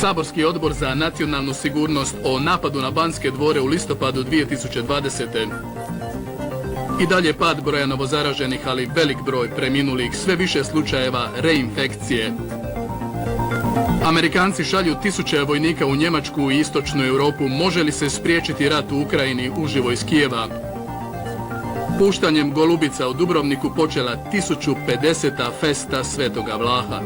Saborski odbor za nacionalnu sigurnost o napadu na Banske dvore u listopadu 2020. I dalje pad broja novozaraženih, ali velik broj preminulih, sve više slučajeva reinfekcije. Amerikanci šalju tisuće vojnika u Njemačku i istočnu Europu. Može li se spriječiti rat u Ukrajini uživo iz Kijeva? Puštanjem golubica u Dubrovniku počela 1050. festa Svetoga Vlaha.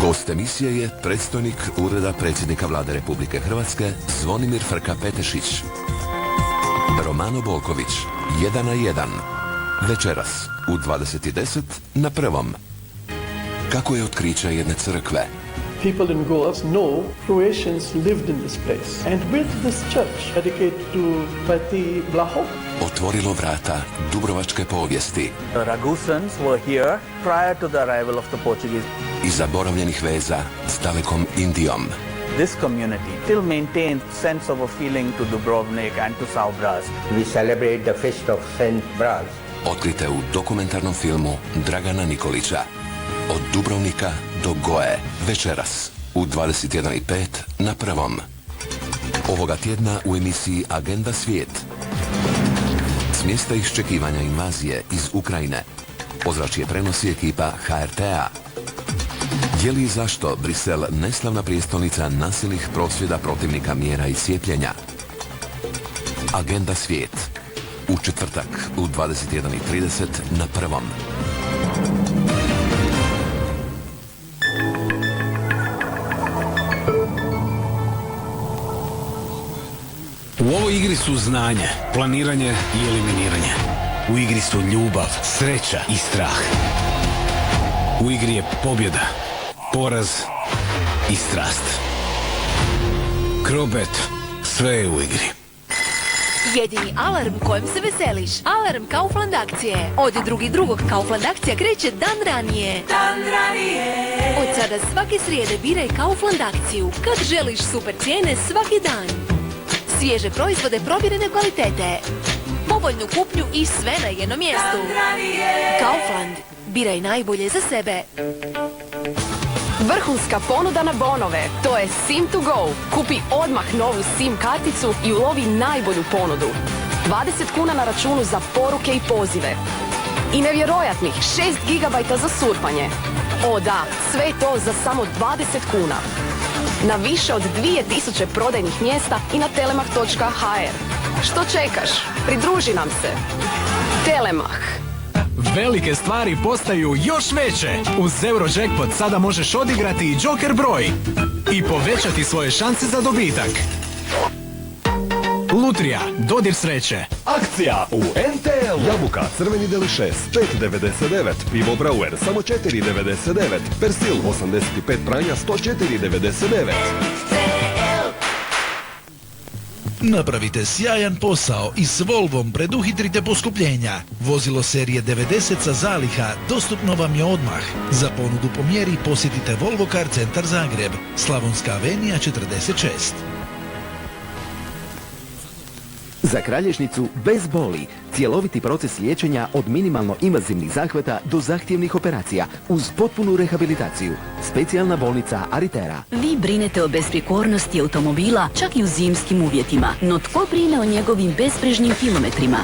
Gost emisije je predstojnik Ureda predsjednika Vlade Republike Hrvatske Zvonimir Frka-Petešić. Romano Bolković, 1 na 1. Večeras u 20:10 na Prvom. Kako je otkriće jedne crkve? People in Goa know Croatians lived in this place and built this church dedicated to Pati Vlaho. Otvorilo vrata dubrovačke povijesti. The Ragusans were here prior to the arrival of the Portuguese. I zaboravljenih veza s dalekom Indijom. This community still maintains sense of a feeling to Dubrovnik and to Saubraz. We celebrate the feast of Saint Braz. Otkrite u dokumentarnom filmu Dragana Nikolića. Od Dubrovnika do Goe. Večeras u 21:05 na Prvom. Ovoga tjedna u emisiji Agenda Svijet. S mjesta iščekivanja invazije iz Ukrajine ozračje prenosi ekipa HRT-a. Je li i zašto Brisel neslavna prijestolnica nasilnih prosvjeda protivnika mjera i cijepljenja? Agenda Svijet. U četvrtak u 21:30 na Prvom. U ovoj igri su znanje, planiranje i eliminiranje. U igri su ljubav, sreća i strah. U igri je pobjeda, poraz i strast. Krobet, sve je u igri. Jedini alarm kojem se veseliš. Alarm Kaufland akcije. Od 2.2. Kaufland akcija kreće dan ranije. Od sada svake srijede biraj Kaufland akciju. Kad želiš super cijene svaki dan. Svježe proizvode provjerene kvalitete. Povoljnu kupnju i sve na jednom mjestu. Kaufland. Biraj najbolje za sebe. Vrhunska ponuda na bonove, to je SIM to go. Kupi odmah novu SIM karticu i ulovi najbolju ponudu. 20 kuna na računu za poruke i pozive. I nevjerojatnih 6 GB za surfanje. O da, sve to za samo 20 kuna. Na više od 2000 prodajnih mjesta i na telemach.hr. Što čekaš? Pridruži nam se. Telemach. Velike stvari postaju još veće. Uz Eurojackpot sada možeš odigrati i Joker broj i povećati svoje šanse za dobitak. Lutrija, dodir sreće. Akcija u NTL. Jabuka, crveni delišes, 5,99. Pivo Brauer, samo 4,99. Persil, 85 pranja, 104,99. Napravite sjajan posao i s Volvom preduhitrite poskupljenja. Vozilo serije 90 sa zaliha dostupno vam je odmah. Za ponudu po mjeri posjetite Volvo Car Centar Zagreb, Slavonska avenija 46. Za kralježnicu bez boli. Cjeloviti proces liječenja od minimalno invazivnih zahvata do zahtjevnih operacija uz potpunu rehabilitaciju. Specijalna bolnica Aritera. Vi brinete o besprijekornosti automobila čak i u zimskim uvjetima. No tko brine o njegovim besprežnim kilometrima?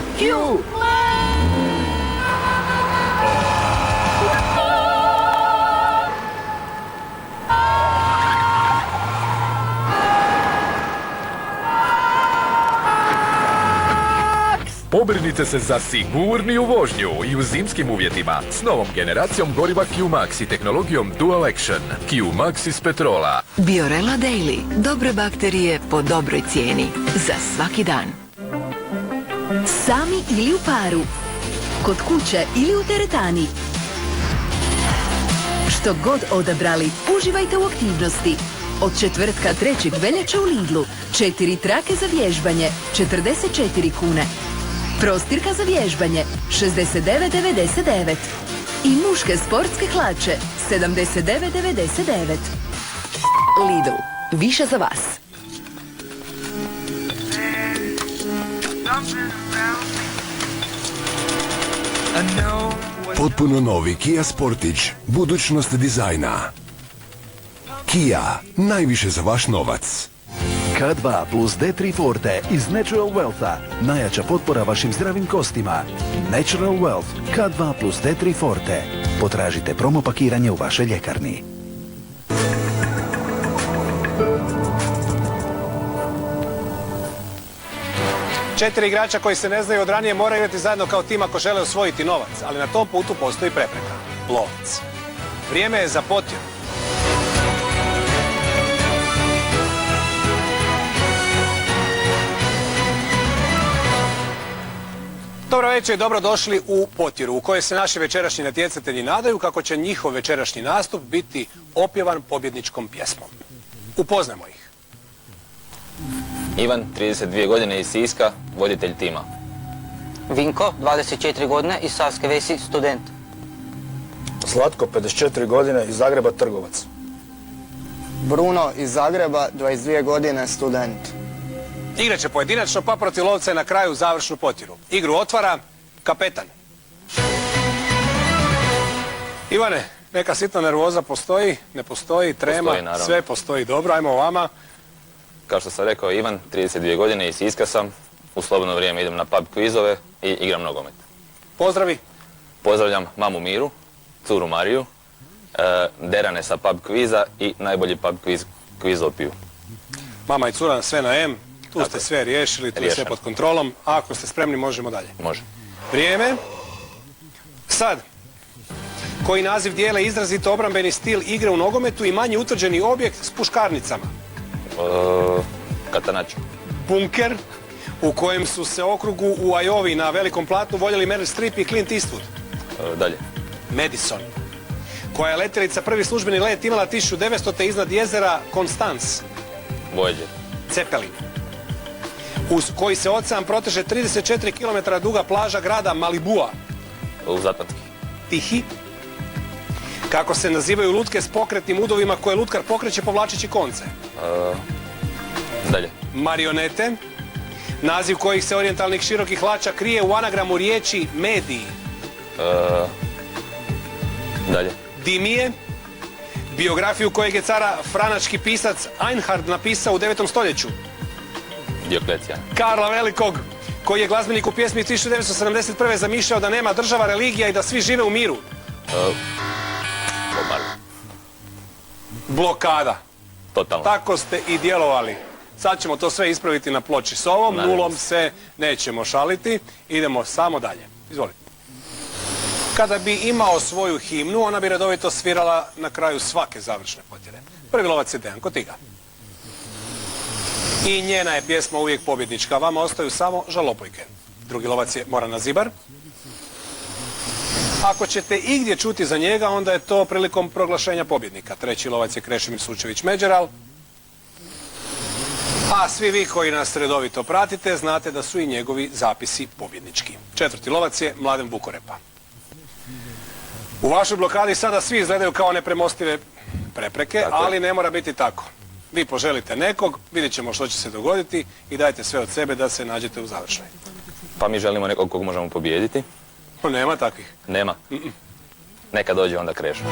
Pobrinite se za sigurniju vožnju i u zimskim uvjetima s novom generacijom goriva Q-Max i tehnologijom Dual Action. Q-Max iz petrola. Biorela Daily. Dobre bakterije po dobroj cijeni. Za svaki dan. Sami ili u paru. Kod kuće ili u teretani. Što god odabrali, uživajte u aktivnosti. Od četvrtka 3. veljače u Lidlu. 4 trake za vježbanje, 44 kune. Prostirka za vježbanje, 69,99. I muške sportske hlače, 79,99. Lidl. Više za vas. Potpuno novi Kia Sportage, budućnost dizajna. Kia, najviše za vaš novac. K2 plus D3 Forte iz Natural Wealtha. Najjača potpora vašim zdravim kostima. Natural Wealth K2 plus D3 Forte. Potražite promo pakiranje u vašoj ljekarni. Četiri igrača koji se ne znaju od ranije moraju igrati zajedno kao tim ako žele osvojiti novac, ali na tom putu postoji prepreka. Lovac. Vrijeme je za potjer. Dobro večer i dobrodošli u Potjeru, u kojoj se naši večerašnji natjecatelji nadaju kako će njihov večerašnji nastup biti opjevan pobjedničkom pjesmom. Upoznajmo ih. Ivan, 32 godine iz Siska, voditelj tima. Vinko, 24 godine iz Savske Vesi, student. Zlatko, 54 godine iz Zagreba, trgovac. Bruno iz Zagreba, 22 godine, student. Igraće pojedinačno, pa protiv lovca je na kraju završnu potjeru. Igru otvara kapetan. Ivane, neka sitna nervoza postoji, ne postoji, trema, Postoji, sve postoji dobro, ajmo vama. Kao što sam rekao, Ivan, 32 godine iz Siska sam. U slobodno vrijeme idem na pub kvizove i igram nogomet. Pozdravi. Pozdravljam mamu Miru, curu Mariju, derane sa pub kviza i najbolji pub kviz opiju. Mama i cura sve na M, tu ste sve riješili, tu je sve pod kontrolom, a ako ste spremni možemo dalje. Može. Vrijeme. Sad, koji naziv dijele izrazito obrambeni stil igre u nogometu i manji utvrđeni objekt s puškarnicama? Katanačo. Bunker, u kojem su se okrugu u Iowi na velikom platnu voljeli Meryl Streep i Clint Eastwood. Dalje. Madison, koja je letjelica prvi službeni let imala 1900. iznad jezera Constance. Voyager. Cepelin, uz koji se ocean proteže 34 km duga plaža grada Malibua. Uz Atlantski. Tihi. Kako se nazivaju lutke s pokretnim udovima koje lutkar pokreće povlačeći konce? Dalje. Marionete, naziv kojih se orijentalnih širokih hlača krije u anagramu riječi mediji. Dalje. Dimije, biografiju kojeg je cara franački pisac Einhard napisao u 9. stoljeću. Dioklecijan. Karla Velikog, koji je glazbenik u pjesmi 1971. zamišljao da nema država, religija i da svi žive u miru. Blokada. Totalno. Tako ste i djelovali. Sad ćemo to sve ispraviti na ploči s ovom, nulom se nećemo šaliti. Idemo samo dalje. Izvolite. Kada bi imao svoju himnu, ona bi redovito svirala na kraju svake završne potjere. Prvi lovac je Dejan Kotiga. I njena je pjesma uvijek pobjednička. Vama ostaju samo žalopojke. Drugi lovac je Morana Zibar. Ako ćete igdje čuti za njega, onda je to prilikom proglašenja pobjednika. Treći lovac je Krešimir Sučević-Međeral. A svi vi koji nas redovito pratite, znate da su i njegovi zapisi pobjednički. Četvrti lovac je Mladen Vukorepa. U vašoj blokadi sada svi izgledaju kao nepremostive prepreke, ali ne mora biti tako. Vi poželite nekog, vidjet ćemo što će se dogoditi i dajte sve od sebe da se nađete u završnoj. Pa mi želimo nekog kog možemo pobijediti. Nema takvih. Nema. Neka dođe onda Krešo.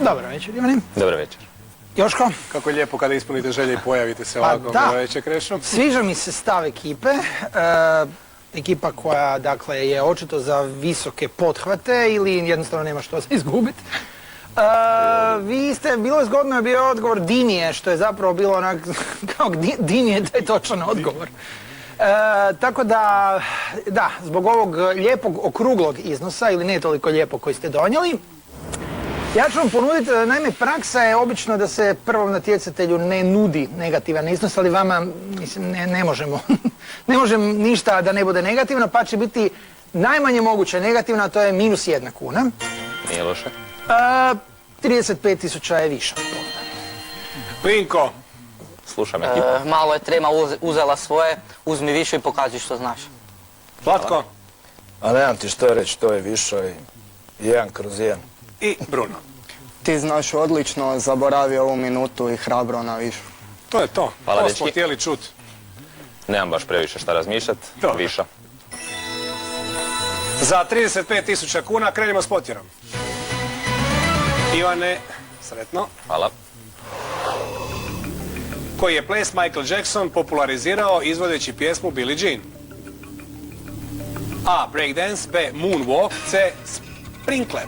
Dobro večer, Ivani. Dobro večer. Joško? Kako je lijepo kada ispunite želje i pojavite se Pa ovako. da. Dobro večer, Krešo. Sviđa mi se stav ekipe. Ekipa koja, dakle, je očito za visoke pothvate ili jednostavno nema što se izgubiti. Vi ste, bilo je zgodno je bio odgovor Dinije, što je zapravo bilo onak, kao Dinije da je točan odgovor. Tako da, zbog ovog lijepog okruglog iznosa, ili ne toliko lijepog koji ste donijeli, ja ću vam ponuditi, naime, praksa je obično da se prvom natjecatelju ne nudi negativan iznos, ali vama, mislim, ne možemo. Ne možem ništa da ne bude negativno, pa će biti najmanje moguće negativno, a to je -1 kuna. Nije loše. 35.000 je više. Vinko. Slušam ekipu. Malo je trema uzela svoje, uzmi više i pokaži što znaš. Zlatko. A nemam ti što reći, to je više i 1/1. I Bruno. Ti znaš odlično, zaboravi ovu minutu i hrabro na višu. To je to. Hvala, To dečki. smo htjeli čuti. Nemam baš previše šta razmišljat, viša. Za 35.000 kuna krenimo s potjerom. Ivane, sretno. Hvala. Koji je ples Michael Jackson popularizirao izvodeći pjesmu Billie Jean? A. Breakdance, B. Moonwalk, C. Sprinkler.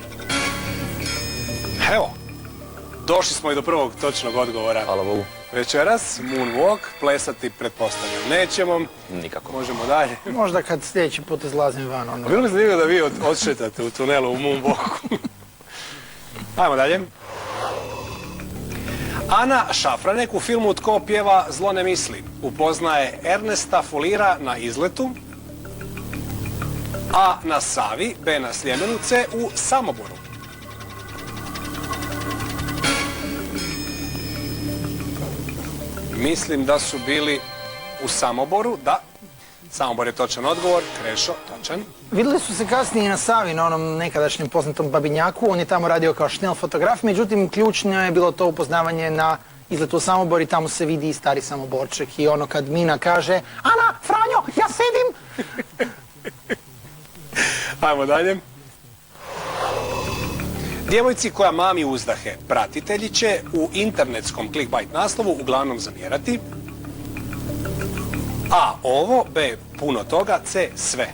Evo, došli smo i do prvog točnog odgovora. Hvala Bogu. Večeras, Moonwalk, plesati pretpostavljam nećemo. Nikako. Možemo dalje. Možda kad sljedeći put izlazim van. Onda... Bilo bi zanimljivo da vi odšetate u tunelu u Moonwalku. Ajmo dalje. Ana Šafranek u filmu Tko pjeva zlo ne misli upoznaje Ernesta Folira na izletu, A. na Savi, B. na Sljemenu, C. u Samoboru. Mislim da su bili u Samoboru, da. Samobor je točan odgovor, Krešo, točan. Vidjeli su se kasnije i na Savi, na onom nekadašnjem poznatom Babinjaku. On je tamo radio kao šnel fotograf, međutim ključno je bilo to upoznavanje na izletu u Samobor i tamo se vidi i stari Samoborček. I ono kad Mina kaže, Ana, Franjo, ja sedim! Ajmo dalje. Djevojci koja mami uzdahe, pratitelji će u internetskom clickbait naslovu uglavnom zamjerati A. ovo, B. puno toga, C. sve.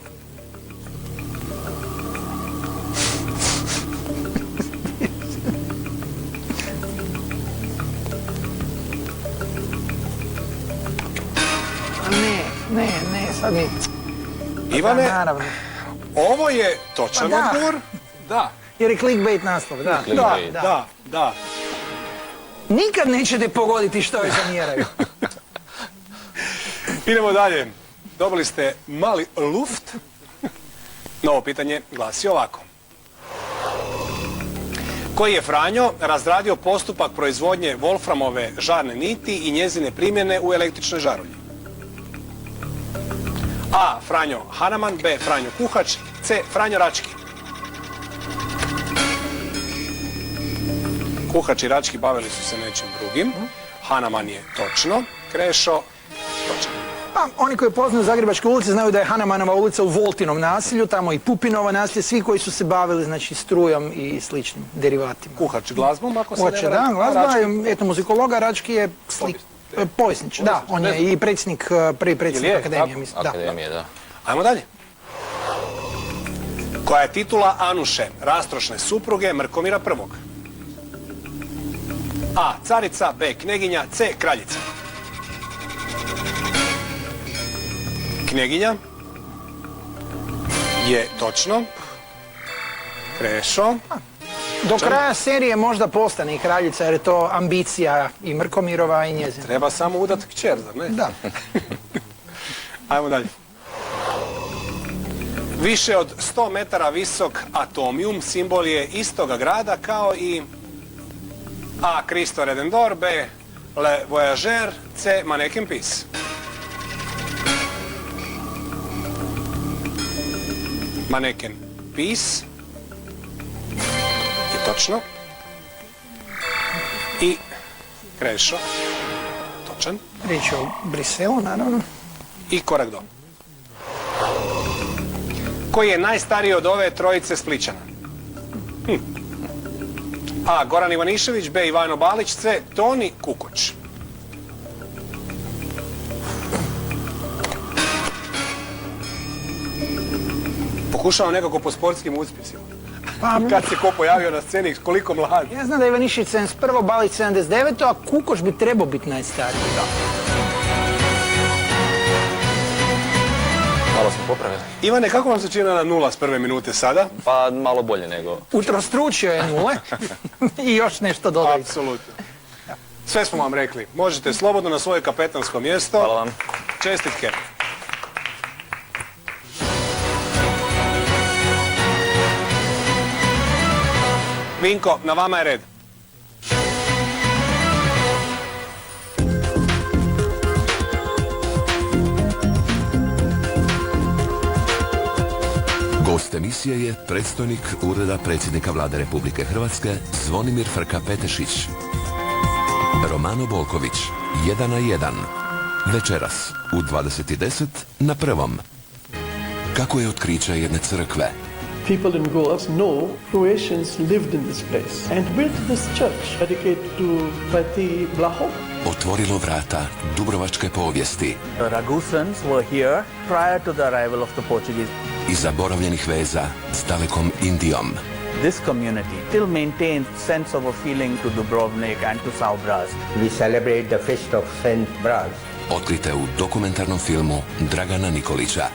Ne, sad mi... Ivane, Pa, naravno. ovo je točan Pa da. odgovor. Da. Jer je clickbait naslov, da. Clickbait. Da. Nikad nećete pogoditi što je zamjeraju. Idemo dalje. Dobili ste mali luft. Novo pitanje glasi ovako. Koji je Franjo razradio postupak proizvodnje volframove žarne niti i njezine primjene u električnoj žarulji? A. Franjo Hanaman, B. Franjo Kuhač, C. Franjo Rački. Kuhač i Rački bavili su se nečim drugim. Hanaman je točno. Krešo, točno. Pa, oni koji poznaju Zagrebačke ulice znaju da je Hanamanova ulica u Voltinom naselju, tamo i Pupinova naselje, svi koji su se bavili znači strujom i sličnim derivatima. Kuhač glazbom, ako se ne Hoće, varam. da, glazba Rački. je etnomuzikologa, Rački je povjesnič. Da, on je i predsjednik, prvi predsjednik Ili je, akademije, tako? mislim. Da. Akademije, da. Ajmo dalje. Koja je titula Anuše, rastrošne supruge Mrkomira I? A. Carica, B. Kneginja, C. Kraljica. Kneginja je točno. Krešo. Do kraja serije možda postane i kraljica jer je to ambicija i Mrkomirova i njezina. Treba samo udati kćer, zar ne? Da. Ajmo dalje. Više od 100 metara visok atomijum simbol je istoga grada kao i A. Cristo Redentor, B. Le Voyageur, C. Mannequin Peace. Mannequin Peace je točno. I Krešo, točan. Riječ je o Briselu, naravno. I korak do. Koji je najstariji od ove trojice Splićana? A. Goran Ivanišević, B. Ivano Balić, C. Toni Kukoč. Pokušavam nekako po sportskim uspjesima. Kad se ko pojavio na sceni, koliko mlad? Ja znam da je Ivanišić 71. Balić 79. a Kukoč bi trebao biti najstariji. Malo smo popravili. Ivane, kako vam se čini na 0 s prve minute sada? Pa malo bolje nego... Utrostručio je nule i još nešto dodaju. Apsolutno. Sve smo vam rekli. Možete slobodno na svoje kapetansko mjesto. Hvala vam. Čestitke. Vinko, na vama je red. Gost emisije je predstojnik Ureda predsjednika Vlade Republike Hrvatske Zvonimir Frka-Petešić. Romano Bolković, 1 na 1. Večeras u 20:10 na Prvom. Kako je otkriće jedne crkve? People in Goa know Croatians lived in this place and built this church dedicated to Pati Vlaho. Otvorilo vrata dubrovačke povijesti. The Ragusans were here prior to the arrival of the Portuguese. I zaboravljenih veza s dalekom Indijom. This community still maintains sense of a feeling to Dubrovnik and to Saubraz. We celebrate the feast of Saint Braz. Otkrite u dokumentarnom filmu Dragana Nikolića.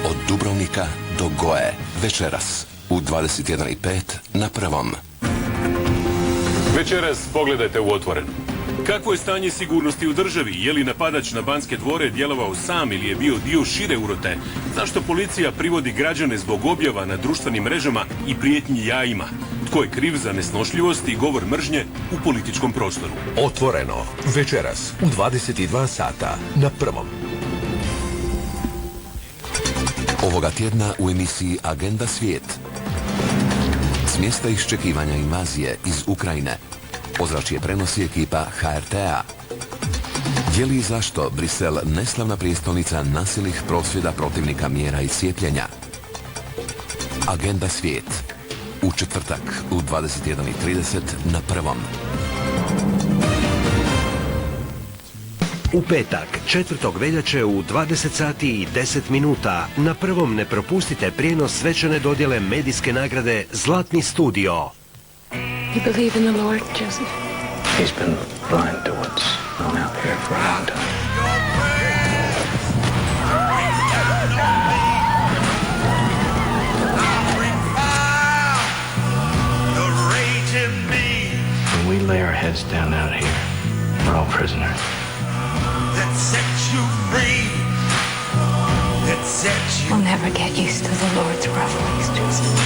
Od Dubrovnika do Goe. Večeras u 21:05 na Prvom. Večeras pogledajte u Otvoreno. Kakvo je stanje sigurnosti u državi? Je li napadač na Banske dvore djelovao sam ili je bio dio šire urote? Zašto policija privodi građane zbog objava na društvenim mrežama i prijetnji jajima? Tko je kriv za nesnošljivost i govor mržnje u političkom prostoru? Otvoreno. Večeras u 22 sata na Prvom. Ovoga tjedna u emisiji Agenda svijet. S mjesta iščekivanja invazije iz Ukrajine ozračje prenosi ekipa HRT-a. Je li i zašto Brisel neslavna prijestolnica nasilnih prosvjeda protivnika mjera i cijepljenja? Agenda svijet. U četvrtak u 21:30 na Prvom. U petak, 4. veljače u 20 sati i 10 minuta, na Prvom ne propustite prijenos svečane dodjele medijske nagrade Zlatni studio. You believe in the Lord, Joseph? He's been blind to what's known out here for a long time. When we lay our heads down out here, we're all prisoners. That sets you free. That sets you... We'll never get used to the Lord's rough ways, Joseph.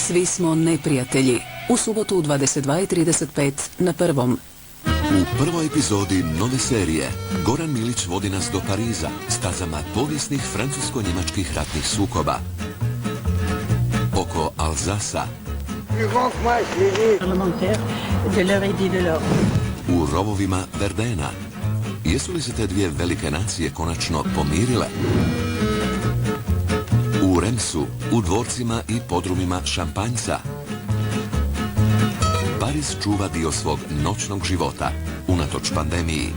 Svi smo neprijatelji. U subotu u 22:35 na Prvom. U prvoj epizodi nove serije Goran Milić vodi nas do Pariza stazama povijesnih francusko-njemačkih ratnih sukoba. Oko Alzasa. U rovovima Verdena. Jesu li se te dvije velike nacije konačno pomirile? U Remsu, u dvorcima i podrumima šampanjca. Pariz čuva dio svog noćnog života, unatoč pandemiji.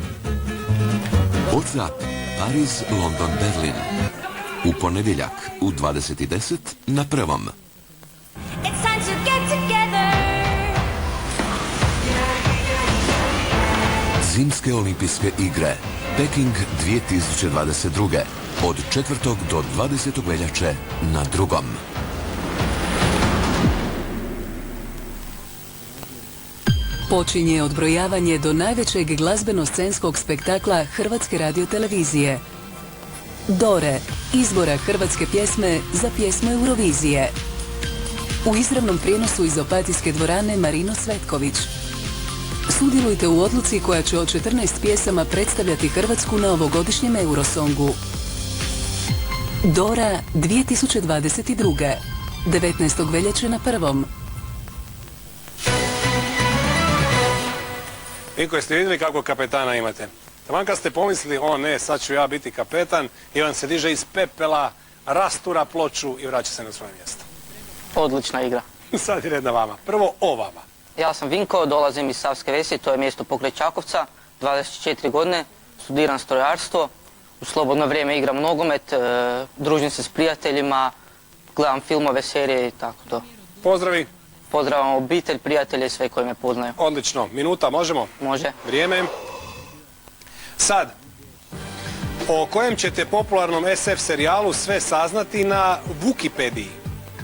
WhatsApp, Pariz, London, Berlin. U ponedjeljak, u 20:10 na Prvom. Zimske olimpijske igre, Peking 2022. Od 4. do 20. veljače na Drugom. Počinje odbrojavanje do najvećeg glazbeno-scenskog spektakla Hrvatske radiotelevizije. Dore, izbora hrvatske pjesme za pjesmu Eurovizije. U izravnom prijenosu iz Opatijske dvorane Marino Svetković. Sudjelujte u odluci koja će od 14 pjesama predstavljati Hrvatsku na ovogodišnjem Eurosongu. Dora 2022. 19. veljače na Prvom. Vinko, jeste vidjeli kako kapetana imate? Taman kad ste pomislili, o ne, sad ću ja biti kapetan, i on se diže iz pepela, rastura ploču i vraća se na svoje mjesto. Odlična igra. Sad je red na vama. Prvo o vama. Ja sam Vinko, dolazim iz Savske Vesi, to je mjesto pokraj Čakovca, 24 godine, studiram strojarstvo, u slobodno vrijeme igram nogomet, družim se s prijateljima, gledam filmove, serije i tako to. Pozdravi. Pozdravam obitelj, prijatelje i sve koji me poznaju. Odlično. Minuta, možemo? Može. Vrijeme. Sad, o kojem ćete popularnom SF serijalu sve saznati na Wikipediji?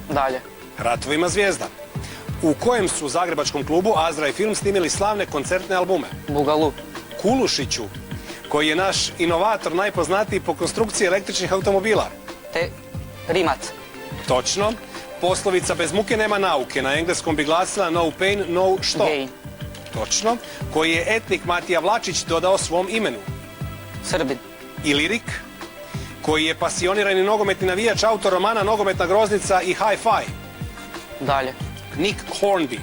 Dalje. Ratovima zvijezda. U kojem su zagrebačkom klubu Azra i Film snimili slavne koncertne albume? Bugalu. Kulušiću, koji je naš inovator najpoznatiji po konstrukciji električnih automobila. Rimac. Točno. Poslovica bez muke nema nauke. Na engleskom bi glasila no pain, no što? Gain. Točno. Koji je etnik Matija Vlačić dodao svom imenu? Srbin. Ilirik. Koji je pasionirani nogometni navijač, autor romana Nogometna groznica i Hi-Fi? Dalje. Nick Hornby.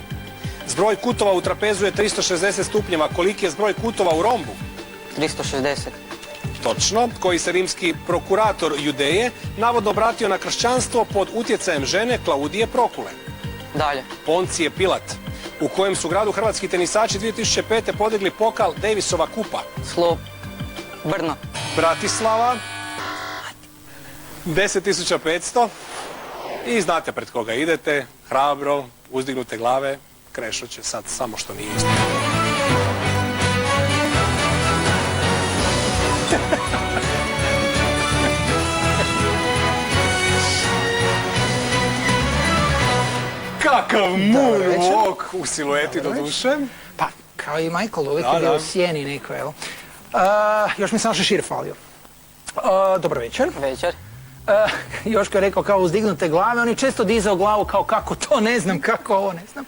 Zbroj kutova u trapezu je 360 stupnjeva. Koliki je zbroj kutova u rombu? 360. Točno. Koji se rimski prokurator Judeje navodno obratio na kršćanstvo pod utjecajem žene Klaudije Prokule? Dalje. Poncije Pilat. U kojem su gradu hrvatski tenisači 2005. podigli pokal Davisova kupa? Brno. Bratislava. 10.500. I znate pred koga idete. Hrabro, uzdignute glave. Krešo će sad samo što nije isto. Kakav moonwalk u silueti do duše. Pa, kao i Michael, uvijek je bio u sjeni neko, evo. Još mi sam šešir falio. Dobar večer. Večer. Joško je rekao kao uzdignute glave, on je često dizao glavu kao kako to ne znam, kako ovo ne znam.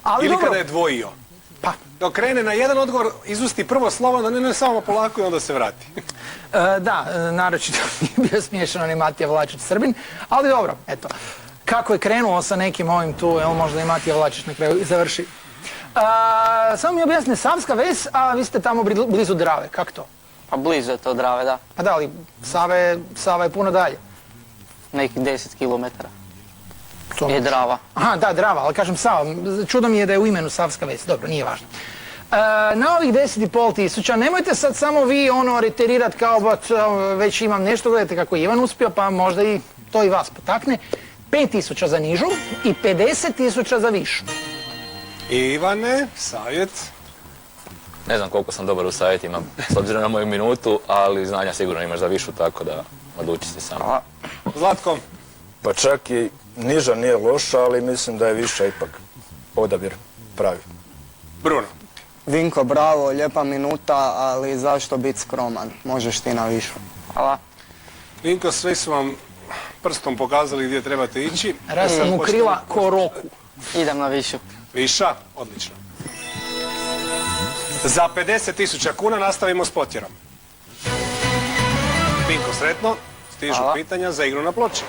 Ali ili dobro. kada je dvojio. Pa. Dok krene na jedan odgovor, izusti prvo slovo, da ne samo polako i onda se vrati. Da, naročito nije bio smiješan onaj Matija Vlačić Srbin, ali dobro, eto. Kako je krenuo sa nekim ovim tu, evo možda i Matija Vlačić na kraju završi. Samo mi objasni, Savska ves, a vi ste tamo blizu Drave, kako to? Pa blizu je to Drave, da. Pa da, ali Sava je puno dalje. Nekih 10 kilometara. Je Drava. Aha, da, Drava, ali kažem Sava. Čudo mi je da je u imenu Savska ves. Dobro, nije važno. Na ovih 10.500, nemojte sad samo vi reterirat kao već imam nešto, gledajte kako je Ivan uspio, pa možda i to i vas potakne. 5.000 za nižu i 50.000 za višu. Ivane, savjet? Ne znam koliko sam dobar u savjetima, s obzirom na moju minutu, ali znanja sigurno imaš za višu, tako da odluči se sam. Zlatko? Pa čak i niža nije loša, ali mislim da je viša ipak odabir pravi. Bruno? Vinko, bravo, lijepa minuta, ali zašto biti skroman? Možeš ti na višu. Hvala. Vinko, sve su vam prstom pokazali gdje trebate ići. Raz sam mu krila ko roku. Idem na višu. Viša? Odlično. Za 50.000 kuna nastavimo s potjerom. Vinko, sretno. Stižu pitanja za igru na ploči.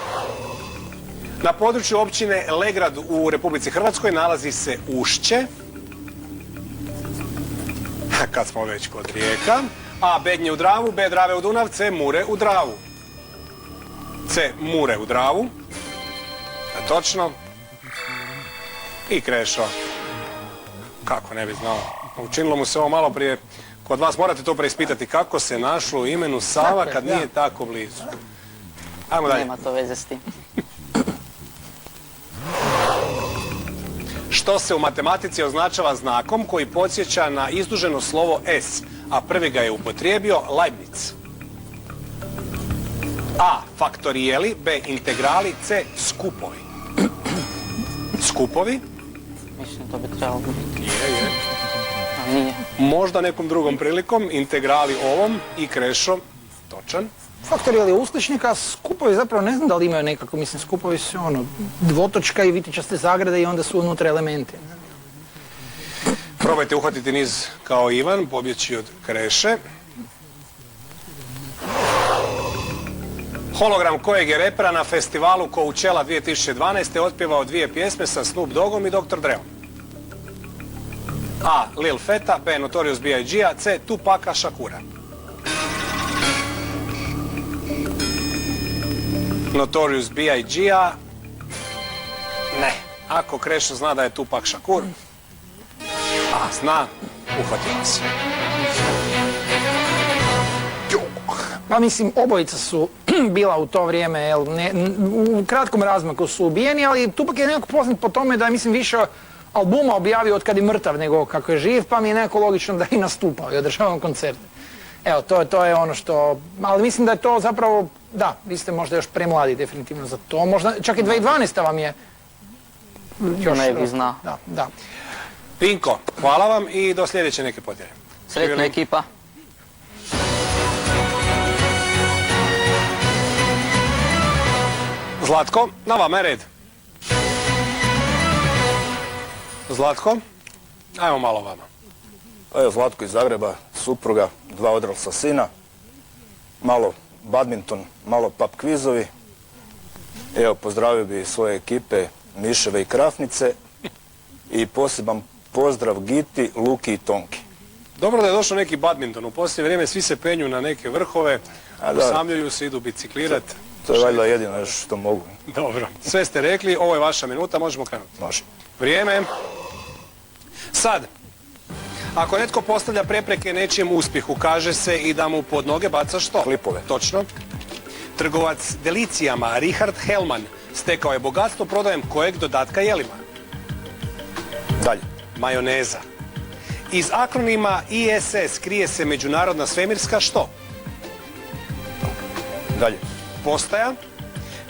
Na području općine Legrad u Republici Hrvatskoj nalazi se Ušće. Kad smo već kod rijeka. A. Bednje u Dravu, B. Drave u Dunav, C. Mure u Dravu. C. Mure u Dravu. Točno. I Krešo. Kako ne bi znao. Učinilo mu se ovo malo prije. Kod vas morate to preispitati kako se našlo u imenu Sava kad nije tako blizu. Ajmo dalje. Nema to veze s tim. Što se u matematici označava znakom koji podsjeća na izduženo slovo S, a prvi ga je upotrijebio Leibniz? A. Faktorijeli, B. Integrali, C. Skupovi. Skupovi? Mislim, to bi trebalo biti. Je. A nije. Možda nekom drugom prilikom, integrali ovom i Krešo, točan. Faktorijeli je uskličnik, a skupovi zapravo ne znam da li imaju nekako, mislim, skupovi su dvotočka i vitičaste zagrade i onda su unutra elementi. Probajte uhvatiti niz kao Ivan, pobjeći od Kreše. Hologram kojeg je repera na festivalu Coachella 2012. otpjevao dvije pjesme sa Snoop Doggom i Dr. Dreom? A. Lil Feta, B. Notorious B.I.G.-a, C. Tupaka Shakura. Notorious B.I.G.-a. Ne. Ako Krešo zna da je Tupak Shakur, a zna, uhvatimo se. Pa mislim, obojica su bila u to vrijeme, u kratkom razmaku su ubijeni, ali Tupak je nekako poznat po tome da je, mislim, više albuma objavio od kad je mrtav nego kako je živ, pa mi je nekako logično da je i nastupao i održavao koncerte. Evo, to je ono što, ali mislim da je to zapravo, da, vi ste možda još premladi definitivno za to, možda čak i 2012. vam je još... Ne bi znao. Da. Vinko, hvala vam i do sljedeće neke podjele. Sretna ekipa. Zlatko, na vama je red. Zlatko, ajmo malo vama. Evo Zlatko iz Zagreba, supruga, 2 odrasla sina, malo badminton, malo pub kvizovi. Evo, pozdravio bi svoje ekipe Miševe i Krafnice i poseban pozdrav Giti, Luki i Tonki. Dobro da je došao neki badminton, u posljednje vrijeme svi se penju na neke vrhove, usamljuju se, idu biciklirati. To je valjda jedino što mogu. Dobro, sve ste rekli, ovo je vaša minuta, možemo krenuti. Može. Vrijeme. Sad, ako netko postavlja prepreke nečijem uspjehu, kaže se i da mu pod noge baca što? Klipove. Točno. Trgovac delicijama Richard Hellman stekao je bogatstvo prodajem kojeg dodatka jelima? Dalje. Majoneza. Iz akronima ISS krije se međunarodna svemirska što? Dalje. Postaja.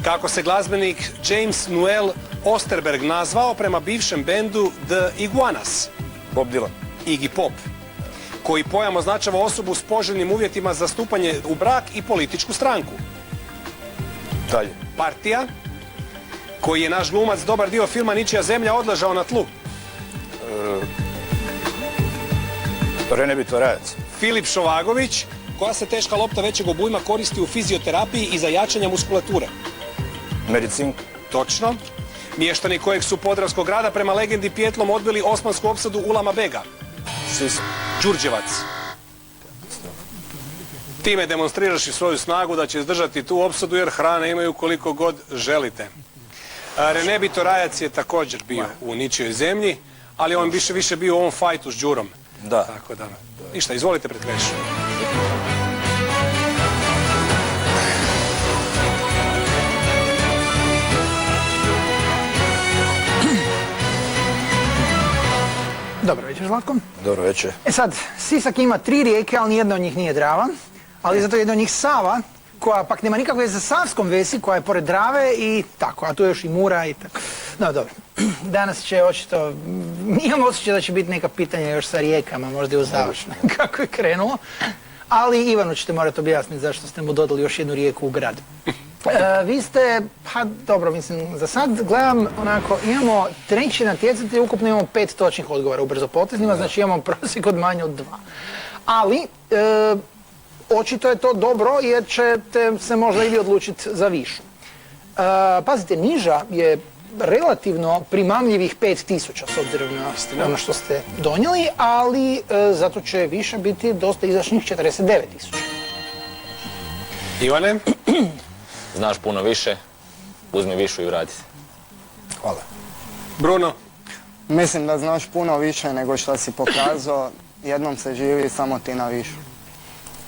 Kako se glazbenik James Noel Osterberg nazvao prema bivšem bendu The Iguanas? Bob Dylan. Iggy Pop. Koji pojam označava osobu s poželjnim uvjetima za stupanje u brak i političku stranku? Dalje. Partija. Koji je naš glumac dobar dio filma Ničija zemlja odležao na tlu? Rene Bitorajac. Filip Šovagović. Koja se teška lopta većeg obujma koristi u fizioterapiji i za jačanje muskulature? Medicinka. Točno. Mještani kojeg su Podravskog grada prema legendi pijetlom odbili osmansku opsadu Ulama Bega? Sisak. Đurđevac. Time demonstriraš i svoju snagu da će izdržati tu opsadu jer hrane imaju koliko god želite. Rene Bitorajac je također bio u Ničijoj zemlji, ali on više bio u ovom fajtu s Đurom. Da. Tako da. Ništa, izvolite pred Krešu. Dobro večer, Zlatko. Dobro večer. E sad, Sisak ima 3 rijeke, ali nijedna od njih nije Drava. Ali zato jedna od njih Sava, koja pak nema nikakve veze sa Savskom Vesi, koja je pored Drave i tako. A tu je još i Mura i tako. No, dobro. Danas će očito, imam osjećaj da će biti neka pitanja još sa rijekama, možda i u završnoj, kako je krenulo. Ali Ivanu ćete morati objasniti zašto ste mu dodali još jednu rijeku u grad. Vi ste, pa dobro, mislim, za sad gledam onako, imamo treći natjecatelj, ukupno imamo 5 točnih odgovora u brzopotezima, znači imamo prosjek od manje od 2. Ali, očito je to dobro jer ćete se možda i vi odlučiti za višu. Pazite, niža je relativno primamljivih 5000 s obzirom na ono što ste donijeli, ali zato će više biti dosta izdašnih 49.000. Ivane? Znaš puno više, uzmi višu i vrati se. Hvala. Bruno? Mislim da znaš puno više nego što si pokazao. Jednom se živi, samo ti na višu.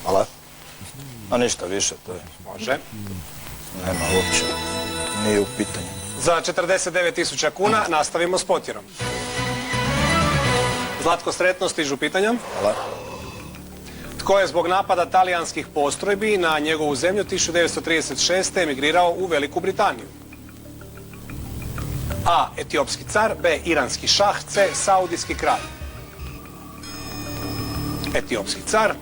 Hvala. A ništa više, to je. Može. Nema uopće. Nije u pitanju. Za 49.000 kuna nastavimo s Potjerom. Zlatko, sretno, stižu pitanja. Hvala. Tko je zbog napada talijanskih postrojbi na njegovu zemlju 1936. emigrirao u Veliku Britaniju? A. Etiopski car, B. Iranski šah, C. Saudijski kralj. Etiopski car.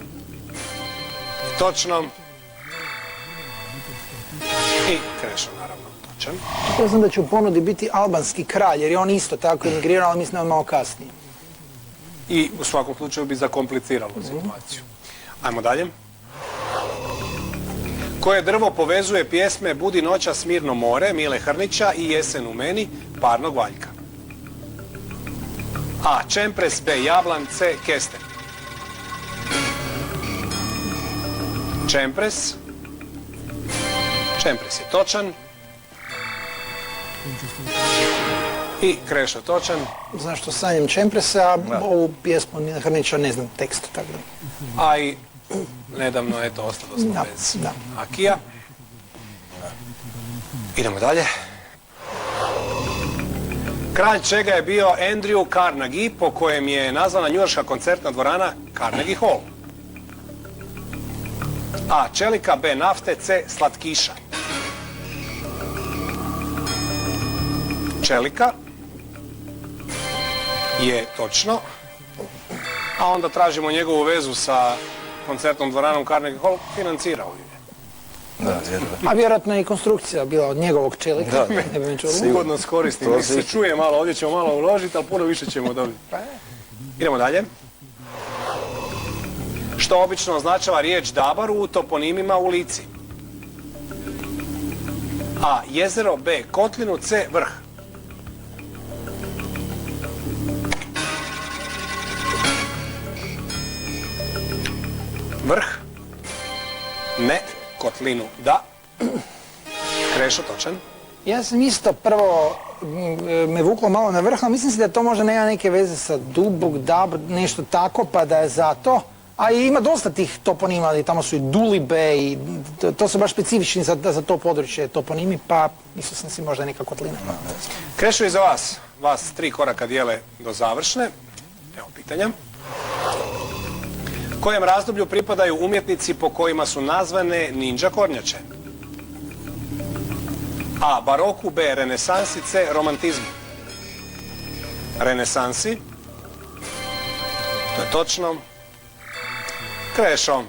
Točno. I Krešo, naravno, točan. Ja znam da će u ponudi biti albanski kralj, jer je on isto tako emigrirao, ali mislim da je malo kasnije. I u svakom slučaju bi zakompliciralo situaciju. Ajmo dalje. Koje drvo povezuje pjesme Budi noćas mirno more, Mile Hrnića i Jesen u meni, Parnog Valjka? A. Čempres, B. Jablan, C. Kesten. Čempres. Čempres je točan. I Krešo točan. Zašto sanjem Čempresa, ovu pjesmu Mile Hrnića ne znam tekst, tako da. A i nedavno, eto, ostalo smo bez Akija. Idemo dalje. Kralj čega je bio Andrew Carnegie, po kojem je nazvana njujorška koncertna dvorana Carnegie Hall? A. Čelika, B. Nafte, C. Slatkiša. Čelika je točno. A onda tražimo njegovu vezu sa koncertnom dvoranom Carnegie Hall, financirao ju je. Da, A vjerojatno je i konstrukcija bila od njegovog čelika. Sigurno koristim. Mi se čuje malo, ovdje ćemo malo uložiti, ali puno više ćemo dobiti. Idemo dalje. Što obično označava riječ Dabar u toponimima u Lici? A. Jezero, B. Kotlinu, C. Vrh. Vrh? Ne. Kotlinu? Da. Krešo, točan. Ja sam isto prvo me vuklo malo na vrh, ali mislim si da to možda nema neke veze sa Dubog, Dabr, nešto tako, pa da je zato. A i ima dosta tih toponima, ali tamo su i Dulibe i to su baš specifični za to područje toponimi, pa mislio sam si možda neka Kotlina. Krešo, i za vas. Vas 3 koraka dijele do završne. Evo pitanja. Kojem razdoblju pripadaju umjetnici po kojima su nazvane ninja kornjače? A. Baroku, B. Renesansi, C. Romantizmu. Renesansi. To je točno. Krešo.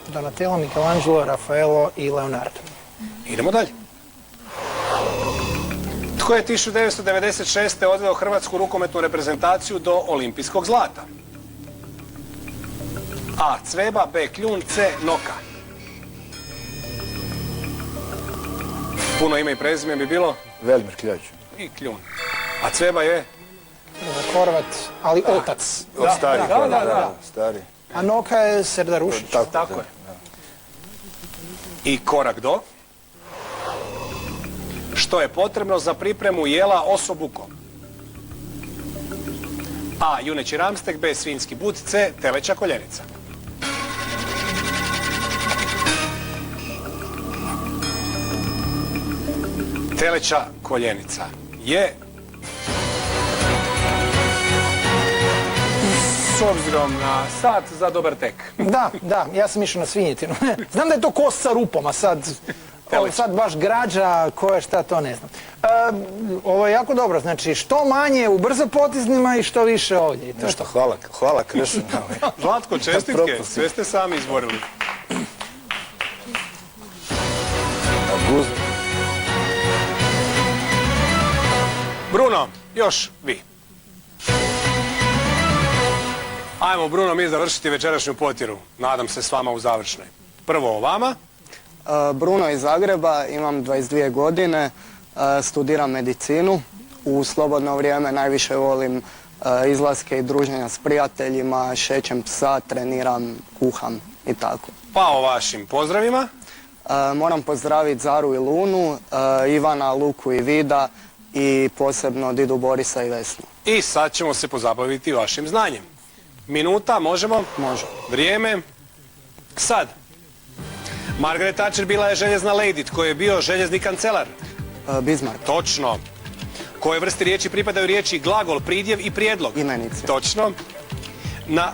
Donatello, Michelangelo, Rafaelo i Leonardo. Idemo dalje. Tko je 1996. odveo hrvatsku rukometnu reprezentaciju do olimpijskog zlata? A. Cveba, B. Kljun, C. Noka. Puno ime i prezime bi bilo? Velimir Kljajić. I Kljun. A Cveba je? Horvat, ali otac. Od starih. Da. Stari. A Noka je Serdar Rušić. Tako je. I korak do? Što je potrebno za pripremu jela osobukom? A. Juneći ramstek, B. Svinjski but, C. Teleća koljenica. Teleća koljenica je, s obzirom na sat, za dobar tek. Da, ja sam išao na svinjetinu. Znam da je to kost sa rupom, a sad baš građa, koje šta, to ne znam. Ovo je jako dobro, znači što manje u brzopotezima i što više ovdje. Nešto, hvala Krešo. Zlatko, čestitke, sve ste sami izborili. Bruno, još vi. Ajmo, Bruno, mi završiti večerašnju potjeru. Nadam se s vama u završnoj. Prvo o vama. Bruno iz Zagreba, imam 22 godine, studiram medicinu. U slobodno vrijeme najviše volim izlaske i druženja s prijateljima, šećem psa, treniram, kuham i tako. Pa o vašim pozdravima. Moram pozdraviti Zaru i Lunu, Ivana, Luku i Vida i posebno Didu, Borisa i Vesnu. I sad ćemo se pozabaviti vašim znanjem. Minuta, možemo? Može. Vrijeme. Sad. Margaret Thatcher bila je željezna lady. Tko je bio željezni kancelar? Bismarck. Točno. Koje vrsti riječi pripadaju riječi glagol, pridjev i prijedlog? Imenice. Točno.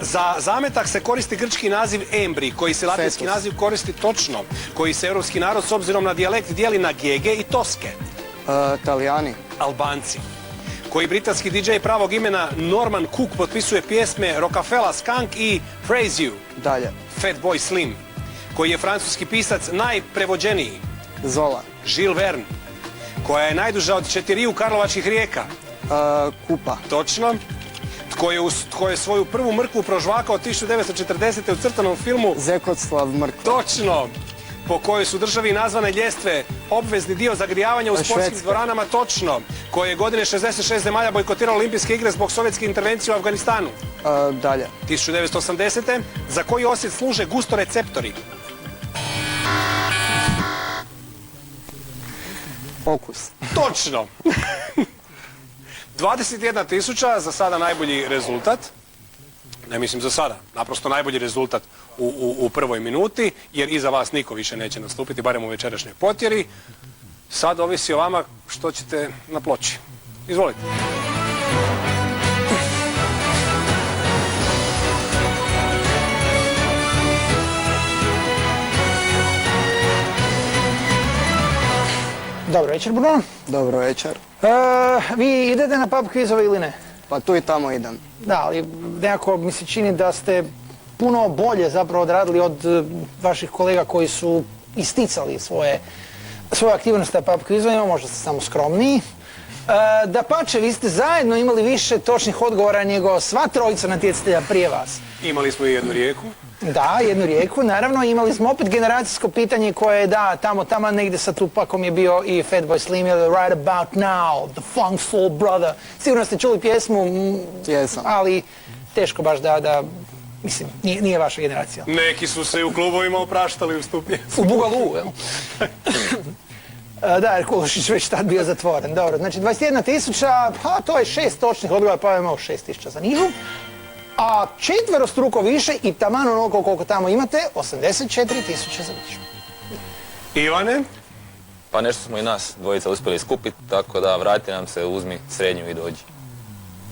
Za zametak se koristi grčki naziv embri, koji se latinski naziv koristi točno, koji se europski narod s obzirom na dijalekt dijeli na gege i toske. Talijani. Albanci. Koji britanski DJ pravog imena Norman Cook potpisuje pjesme Rockefella, Skunk i Praise You. Dalje. Fatboy Slim. Koji je francuski pisac najprevođeniji? Zola. Jules Verne. Koja je najduža od 4 karlovačkih rijeka? Kupa. Točno. Tko je svoju prvu mrkvu prožvakao 1940. u crtanom filmu? Zekotslav Mrkva. Točno. Po kojoj su državi nazvane ljestve obvezni dio zagrijavanja u sportskim dvoranama? Točno. Koje je godine 66 zemalja bojkotiralo olimpijske igre zbog sovjetske intervencije u Afganistanu? Dalje. 1980. Za koji osjet služe gustoreceptori? Okus. Točno. 21.000, za sada najbolji rezultat. Ne mislim za sada, naprosto najbolji rezultat u prvoj minuti, jer iza vas niko više neće nastupiti, barem u večerašnjoj potjeri. Sad ovisi o vama što ćete na ploči. Izvolite. Dobro večer, Bruno. Dobro večer. Vi idete na pub kvizove ili ne? Pa tu i tamo idem. Da, ali nekako mi se čini da ste puno bolje zapravo odradili od vaših kolega koji su isticali svoje aktivnosti na pub kvizovima, možda ste samo skromniji. Dapače, vi ste zajedno imali više točnih odgovora nego sva trojica natjecatelja prije vas. Imali smo i jednu rijeku. Da, jednu rijeku, naravno. Imali smo opet generacijsko pitanje koje je, da, tamo negdje sa Tupakom je bio i Fatboy Slim, Right About Now, The Funk Soul Brother. Sigurno ste čuli pjesmu, ali teško baš da mislim, nije vaša generacija. Neki su se u klubovima opraštali uz tu pjesmu. U Bugalu, jel? Da, jer Kulušić već tad bio zatvoren. Dobro, znači 21.000, pa to je 6 točnih odgovora, pa imamo 6.000 za nižu. A četverostruko više i taman onoliko koliko tamo imate, 84.000 za nižu. Ivane? Pa nešto smo i nas dvojica uspjeli skupiti, tako da vrati nam se, uzmi srednju i dođi.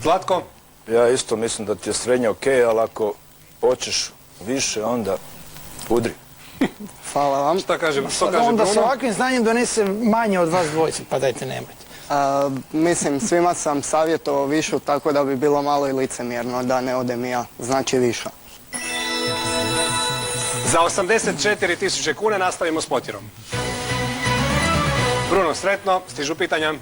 Zlatko? Ja isto mislim da ti je srednja okej, ali ako hoćeš više, onda udri. Hvala vam. Šta kaže Onda Bruno? s ovakvim znanjem donese manje od vas dvojice, pa dajte nemojte. Mislim, svima sam savjetovao višu, tako da bi bilo malo i licemjerno da ne odem i ja. Znači viša. Za 84.000 kuna nastavimo s Potirom. Bruno, sretno, stižu pitanja.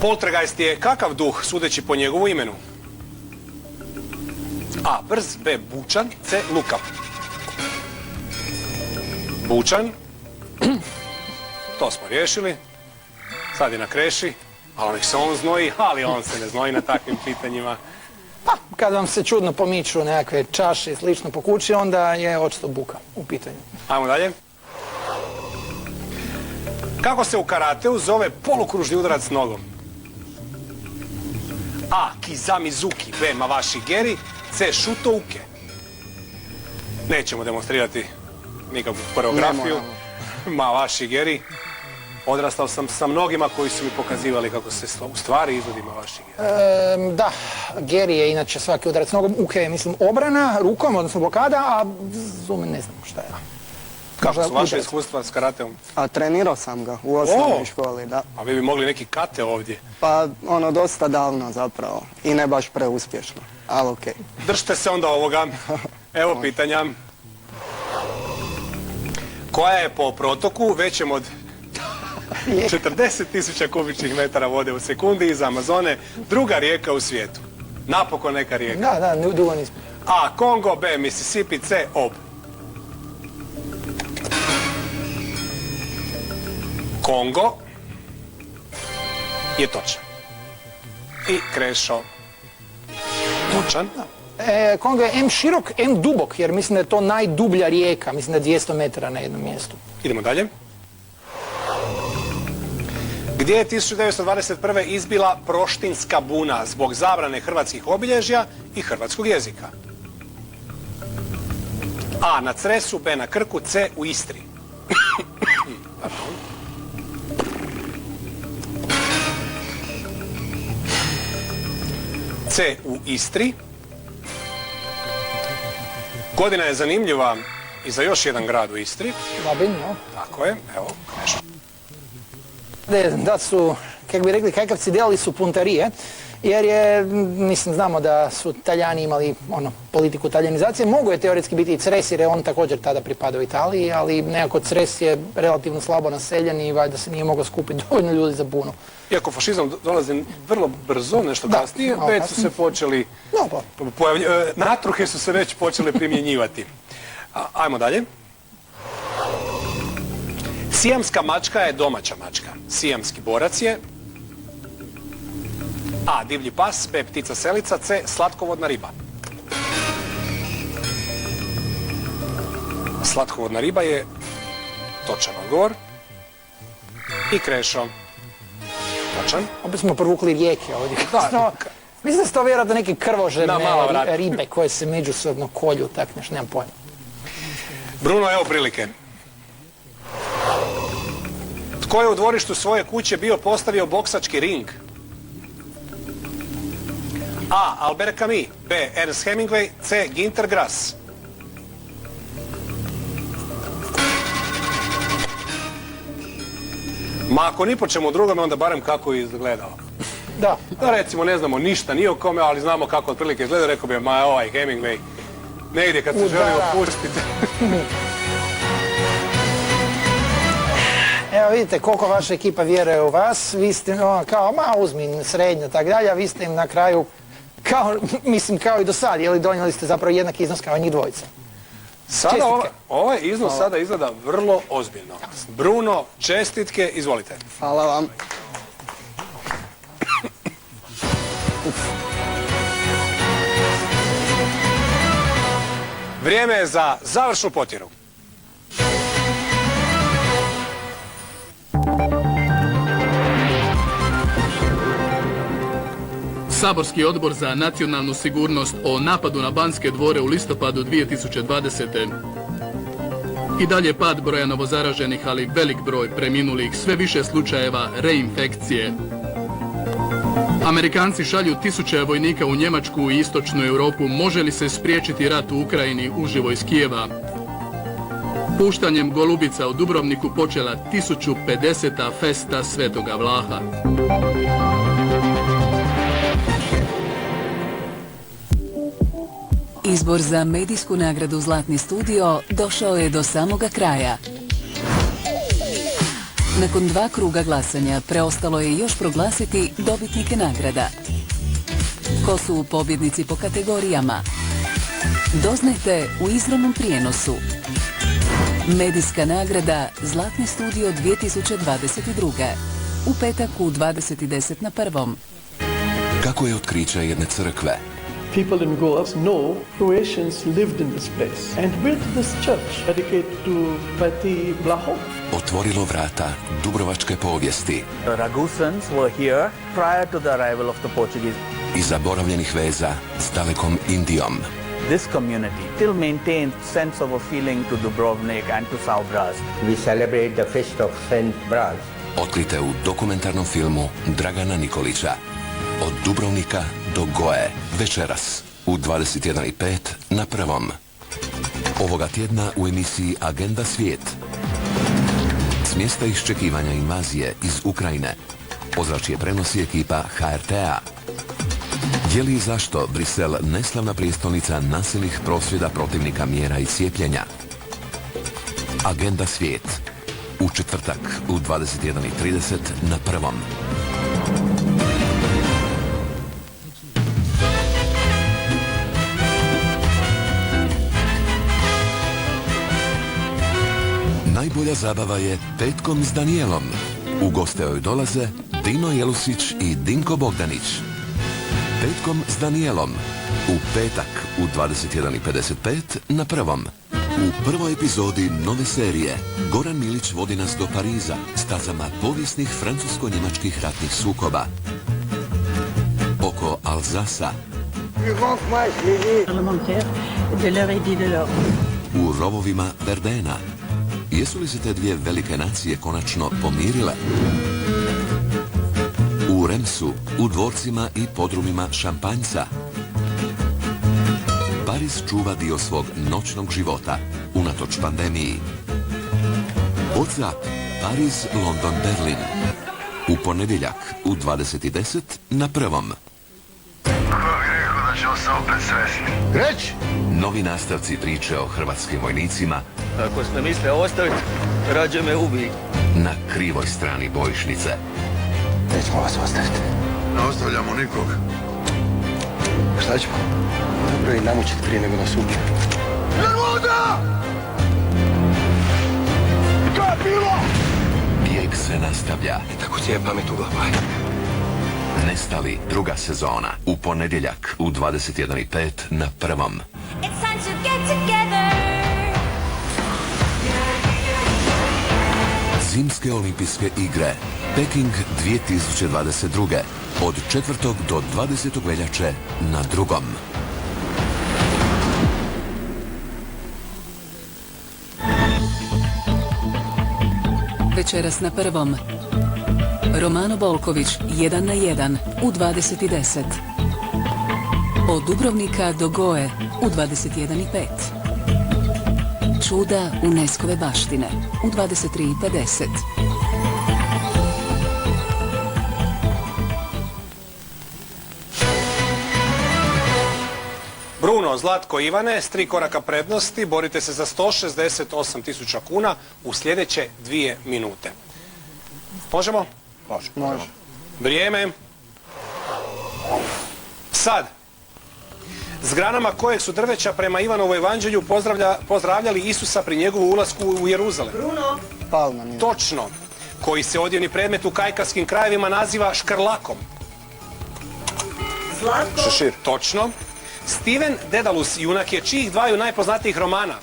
Poltergeist je kakav duh, sudeći po njegovu imenu? A. Brz, B. Bučan, C. Lukav. Bučan. To smo riješili. Sad je na kreši, ali nek se on znoji, ali on se ne znoji na takvim pitanjima. Pa, kad vam se čudno pomiču nekakve čaše i slično po kući, onda je očito buka u pitanju. Ajmo dalje. Kako se u karateu zove polukružni udarac nogom? A. Kizamizuki, B. Mawashi geri, C. Shutouke. Nećemo demonstrirati nikakvu koreografiju. Mawashi geri. Odrastao sam sa mnogima koji su mi pokazivali kako se u stvari izvodi Mawashi geri. Da, geri je inače svaki udarac nogom, uke je mislim obrana rukom, odnosno blokada, a zume ne znam šta je. Kako su vaše iskustva s karateom? A trenirao sam ga u osnovnoj školi, da. A vi bi mogli neki kate ovdje? Pa dosta davno zapravo i ne baš preuspješno, ali okej. Držite se onda ovoga. Evo pitanja. Koja je po protoku većem od 40.000 kubičnih metara vode u sekundi iz Amazone druga rijeka u svijetu? Napokon neka rijeka. Da, dugo nismo. A. Kongo, B. Mississippi, C. Ob. Kongo je točan. I Krešo točan. Kongo je M širok, M dubok, jer mislim da je to najdublja rijeka, mislim da je 200 metara na jednom mjestu. Idemo dalje. Gdje je 1921. izbila Proštinska buna zbog zabrane hrvatskih obilježja i hrvatskog jezika? A. Na Cresu, B. na Krku, C. u Istri. C. u Istri. Godina je zanimljiva i za još jedan grad u Istri. Labin, no. Tako je, evo, Krešo. Da su, kako bi rekli, kakavci delali su puntarije, jer je, mislim, znamo da su Talijani imali politiku talijanizacije. Mogu je teoretski biti i Cres, jer je on također tada pripadao Italiji, ali nekako Cres je relativno slabo naseljen i valjda se nije moglo skupiti dovoljno ljudi za bunu. Iako fašizam dolazi vrlo brzo, nešto kasnije, već su se počeli, natruhe su se već počele primjenjivati. Ajmo dalje. Sijamska mačka je domaća mačka. Sijamski borac je A. Divlji pas, B. Ptica selica, C. Slatkovodna riba. Slatkovodna riba je točan odgovor. I Krešo. Točan. Opet smo provukli rijeke ovdje. Mislim da su to vjerojatno neke krvožerne ribe koje se međusobno kolju, tak nešto, nemam pojma. Bruno, evo prilike. Tko je u dvorištu svoje kuće bio postavio boksački ring? A. Albert Camus, B. Ernest Hemingway, C. Günter Grass. Ma ako ni po čemu drugome, onda barem kako je izgledao. Da. Recimo ne znamo ništa ni o kome, ali znamo kako otprilike izgleda, rekao bi, ma ovaj Hemingway, negdje kad se želi opustiti. vidite koliko vaša ekipa vjeruje u vas, vi ste kao, uzmi srednje, tak dalje, a vi ste im na kraju, kao i do sad, jeli donijeli ste zapravo jednak iznos kao njih dvojica. Sada ovaj iznos sada izgleda vrlo ozbiljno. Bruno, čestitke, izvolite. Hvala vam. Vrijeme je za završnu potjeru. Saborski odbor za nacionalnu sigurnost o napadu na Banske dvore u listopadu 2020. I dalje pad broja novozaraženih, ali velik broj preminulih, sve više slučajeva reinfekcije. Amerikanci šalju tisuće vojnika u Njemačku i istočnu Europu. Može li se spriječiti rat u Ukrajini uživo iz Kijeva? Puštanjem golubica u Dubrovniku počela 1050. festa Svetoga Vlaha. Izbor za medijsku nagradu Zlatni studio došao je do samoga kraja. Nakon 2 kruga glasanja preostalo je još proglasiti dobitnike nagrada. Ko su pobjednici po kategorijama? Doznajte u izravnom prijenosu. Medijska nagrada Zlatni studio 2022. U petak u 20:10 na Prvom. Kako je otkriće jedne crkve? People in Goa know Croatians lived in this place and built this church dedicated to Pati Blaho. Otvorilo vrata dubrovačke povijesti. The Ragusans were here prior to the arrival of the Portuguese. I zaboravljenih veza s dalekom Indijom. This community still maintains sense of a feeling to Dubrovnik and to Saubraz. We celebrate the feast of Saint Braz. Otkrite u dokumentarnom filmu Dragana Nikolića. Od Dubrovnika do Goe, večeras u 21:05 na Prvom. Ovoga tjedna u emisiji Agenda svijet. S mjesta iščekivanja invazije iz Ukrajine ozračje prenosi ekipa HRT-a. Je li i zašto Brisel neslavna prijestolnica nasilnih prosvjeda protivnika mjera i cijepljenja? Agenda svijet. U četvrtak u 21:30 na Prvom. Najbolja zabava je Petkom s Danijelom. U goste joj dolaze Dino Jelusić i Dinko Bogdanić. Petkom s Danijelom. U petak u 21:55 na Prvom. U prvoj epizodi nove serije Goran Milić vodi nas do Pariza stazama povijesnih francusko-njemačkih ratnih sukoba. Oko Alzasa. U rovovima Verdena. Jesu li se te dvije velike nacije konačno pomirile? U Remsu, u dvorcima i podrumima šampanjca. Pariz čuva dio svog noćnog života, unatoč pandemiji. WhatsApp, Pariz, London, Berlin. U ponedjeljak, u 20:10 na Prvom. Ko bi rekao da ćemo se opet sresti? Greć! Novi nastavci priče o hrvatskim vojnicima. Ako ste misle ostaviti, rađe me ubij. Na krivoj strani bojišnice. Nećemo vas ostaviti. Ne ostavljamo nikog. Šta ćemo? Dobro i namučiti prije nego nas ubije. Nervoza! To je bilo! Bijeg se nastavlja. I tako ti je pamet u glavu. Nestali, druga sezona. U ponedjeljak u 21:05 na Prvom. It's time to get together. Zimske olimpijske igre. Peking 2022. Od 4. do 20. veljače na Drugom. Večeras na Prvom. Romano Bolković 1:1 u 20:10. Od Dubrovnika do Goe u 21:05. Čuda UNESCO-ve baštine u 23:50. Bruno, Zlatko, Ivane, s 3 koraka prednosti, borite se za 168.000 kuna u sljedeće 2 minute. Možemo? Može. Vrijeme. Sad. S granama kojeg su drveća prema Ivanovu evanđelju pozdravljali Isusa pri njegovu ulasku u Jeruzalem. Palma. Točno. Koji se odjevni predmet u kajkavskim krajevima naziva škrlakom. Šešir. Točno. Steven Dedalus, junak je čijih dvaju najpoznatijih romana?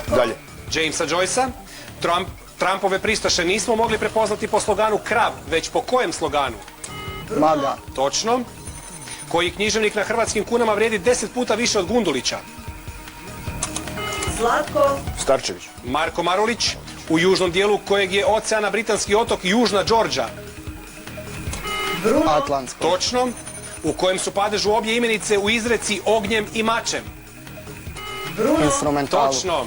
Dalje. Jamesa Joycea. Trumpove pristaše nismo mogli prepoznati po sloganu krav, već po kojem sloganu? Maga. Točno. Koji književnik na hrvatskim kunama vrijedi 10 puta više od Gundulića? Starčević. Marko Marulić. U južnom dijelu kojeg je oceana britanski otok Južna Đorđa? Atlantsko. Točno. U kojem su padežu obje imenice u izreci ognjem i mačem? Instrumentalu. Točno.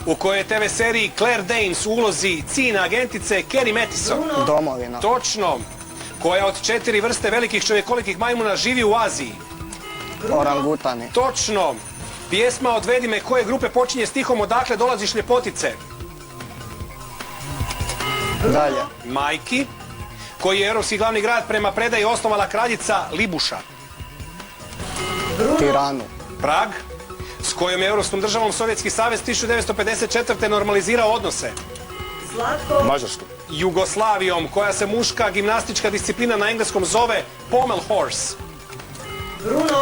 U kojoj je TV seriji Claire Danes u ulozi cina agentice Carrie Mathison? Domovina. Točno. Koja od 4 vrste velikih čovjekolikih majmuna živi u Aziji? Orangutani. Točno. Pjesma Odvedi me koje grupe počinje stihom Odakle dolaziš ljepotice? Dalje. Majki. Koji je europski glavni grad prema predaji osnovala kraljica Libuša? Tiranu. Prag. S kojom je europskom državom Sovjetski savez 1954. normalizirao odnose? Mađarsku. Jugoslavijom, koja se muška gimnastička disciplina na engleskom zove Pommel Horse.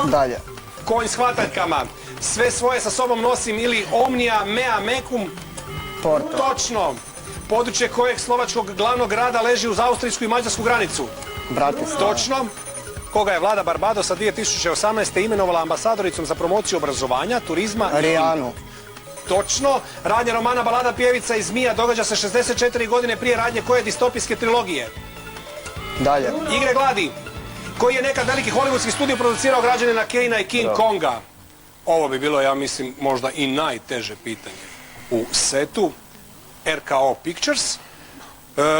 Dalje. Konj s hvataljkama. Sve svoje sa sobom nosim ili Omnia mea mecum. Porto. Točno. Područje kojeg slovačkog glavnog grada leži uz austrijsku i mađarsku granicu? Bratislava. Točno. Koga je vlada Barbadosa 2018. imenovala ambasadoricom za promociju obrazovanja, turizma i... Rijanu. Točno. Radnja romana Balada pjevica i zmija događa se 64 godine prije radnje koje distopijske trilogije? Dalje. Igre gladi. Koji je nekad veliki hollywoodski studio producirao Građanina Kejna i King Konga? Ovo bi bilo, ja mislim, možda i najteže pitanje u setu. RKO Pictures.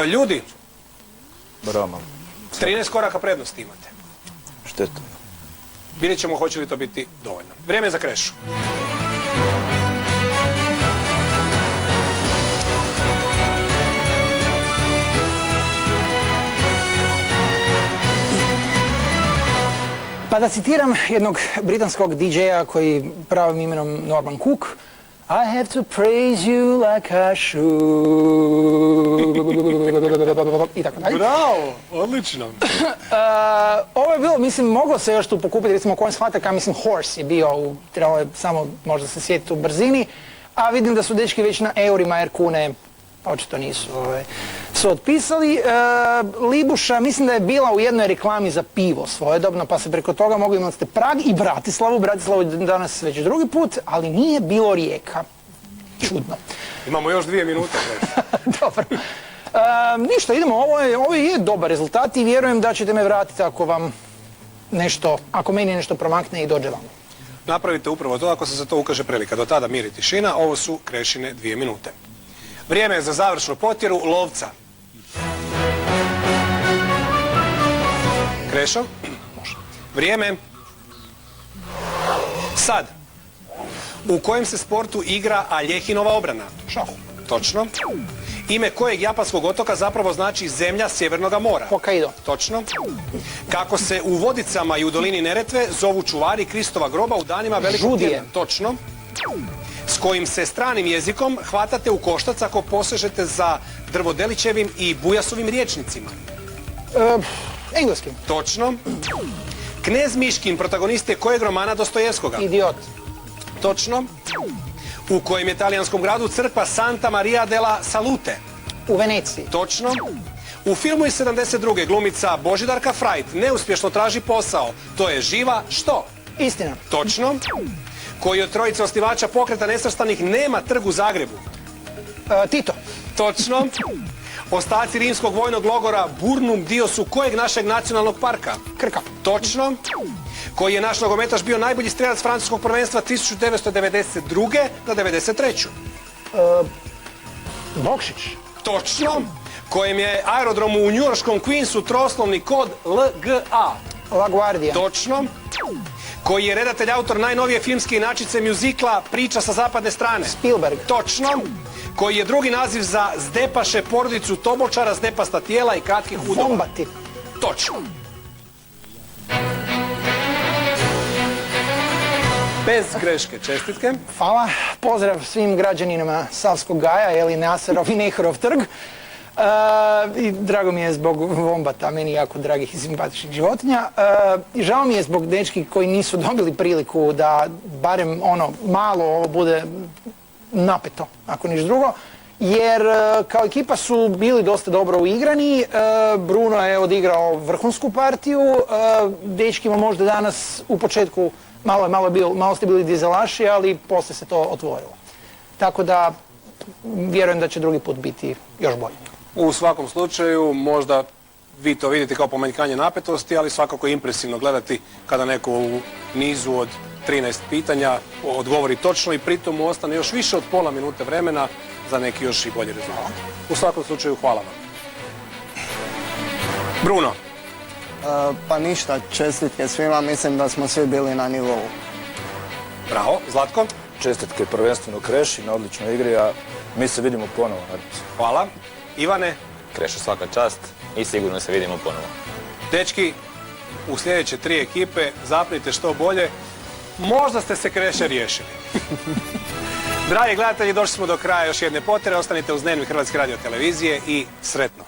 Ljudi. Brama. 13 koraka prednosti imate. Šteta. Vidjet ćemo hoće li to biti dovoljno. Vrijeme je za krešu. Pa da citiram jednog britanskog DJ-a koji pravim imenom Norman Cook. I have to praise you like I should. I tako dalje. Bravo, odlično. Ovo je bilo, mislim, moglo se još tu pokupiti, recimo konj s hvataljkama, mislim, Horse je bio, trebalo je samo možda se sjetiti u brzini, a vidim da su dečki već na eurima jer kune očito nisu su otpisali. Libuša, mislim da je bila u jednoj reklami za pivo svojedobno, pa se preko toga mogli imati Prag i Bratislavu. Bratislavu je danas već drugi put, ali nije bilo Rijeka. Čudno. Imamo još 2 minute. Dobro. Ništa, idemo, ovo je dobar rezultat i vjerujem da ćete me vratiti ako vam nešto, ako meni nešto promakne i dođe vam. Napravite upravo to ako se za to ukaže prilika. Do tada mir i tišina, ovo su Krešine 2 minute. Vrijeme je za završnu potjeru lovca. Krešo? Vrijeme. Sad. U kojem se sportu igra Aljehinova obrana? Šahu. Točno. Ime kojeg japanskog otoka zapravo znači zemlja Sjevernoga mora? Hokkaido. Točno. Kako se u Vodicama i u dolini Neretve zovu čuvari Kristova groba u danima velikog tjedna? Točno. S kojim se stranim jezikom hvatate u koštac ako posežete za Drvodelićevim i Bujasovim riječnicima? Engleskim. Točno. Knez Miškin, protagoniste kojeg romana Dostojevskoga? Idiot. Točno. U kojem je talijanskom gradu crkva Santa Maria della Salute? U Veneciji. Točno. U filmu iz 72. glumica Božidarka Frajt neuspješno traži posao. To je živa što? Istina. Točno. Koji od trojice osnivača pokreta nesvrstanih nema trg u Zagrebu? Tito. Točno. Ostaci rimskog vojnog logora Burnum dio su kojeg našeg nacionalnog parka? Krka. Točno. Koji je naš nogometaš bio najbolji strelac francuskog prvenstva 1992. na 93. Bokšić. Točno. Kojem je aerodromu u njujorškom Queensu troslovni kod LGA? La Guardia. Točno. Koji je redatelj, autor najnovije filmske inačice mjuzikla Priča sa zapadne strane? Spielberg. Točno. koji je drugi naziv za zdepaše, porodicu tobočara, zdepasta tijela i kratkih udova. Vombati. Točno. Bez greške, čestitke. Hvala. Pozdrav svim građanima Savskog gaja, Jeli Naserov i Nehorov trg. I drago mi je zbog vombata, meni jako dragih i simpatičnih životinja. I žao mi je zbog dečki koji nisu dobili priliku da barem malo ovo bude napeto, ako niš drugo. Jer kao ekipa su bili dosta dobro uigrani, Bruno je odigrao vrhunsku partiju, dečkima možda danas u početku malo ste bili dizelaši, ali poslije se to otvorilo. Tako da vjerujem da će drugi put biti još bolji. U svakom slučaju, možda vi to vidite kao pomanjkanje napetosti, ali svakako je impresivno gledati kada neko u nizu od 13 pitanja odgovori točno i pritom mu ostane još više od pola minute vremena za neki još i bolji rezultat. U svakom slučaju, hvala vam. Bruno. Pa ništa, čestitke svima, mislim da smo svi bili na nivou. Bravo, Zlatko. Čestitke prvenstveno Kreši na odličnoj igri, a mi se vidimo ponovo. Hvala. Ivane. Kreša svaka čast i sigurno se vidimo ponovo. Dečki, u sljedeće 3 ekipe zapnite što bolje. Možda ste se Kreše riješili. Dragi gledatelji, došli smo do kraja još jedne potere. Ostanite uz Dnevnik Hrvatske radiotelevizije i sretno.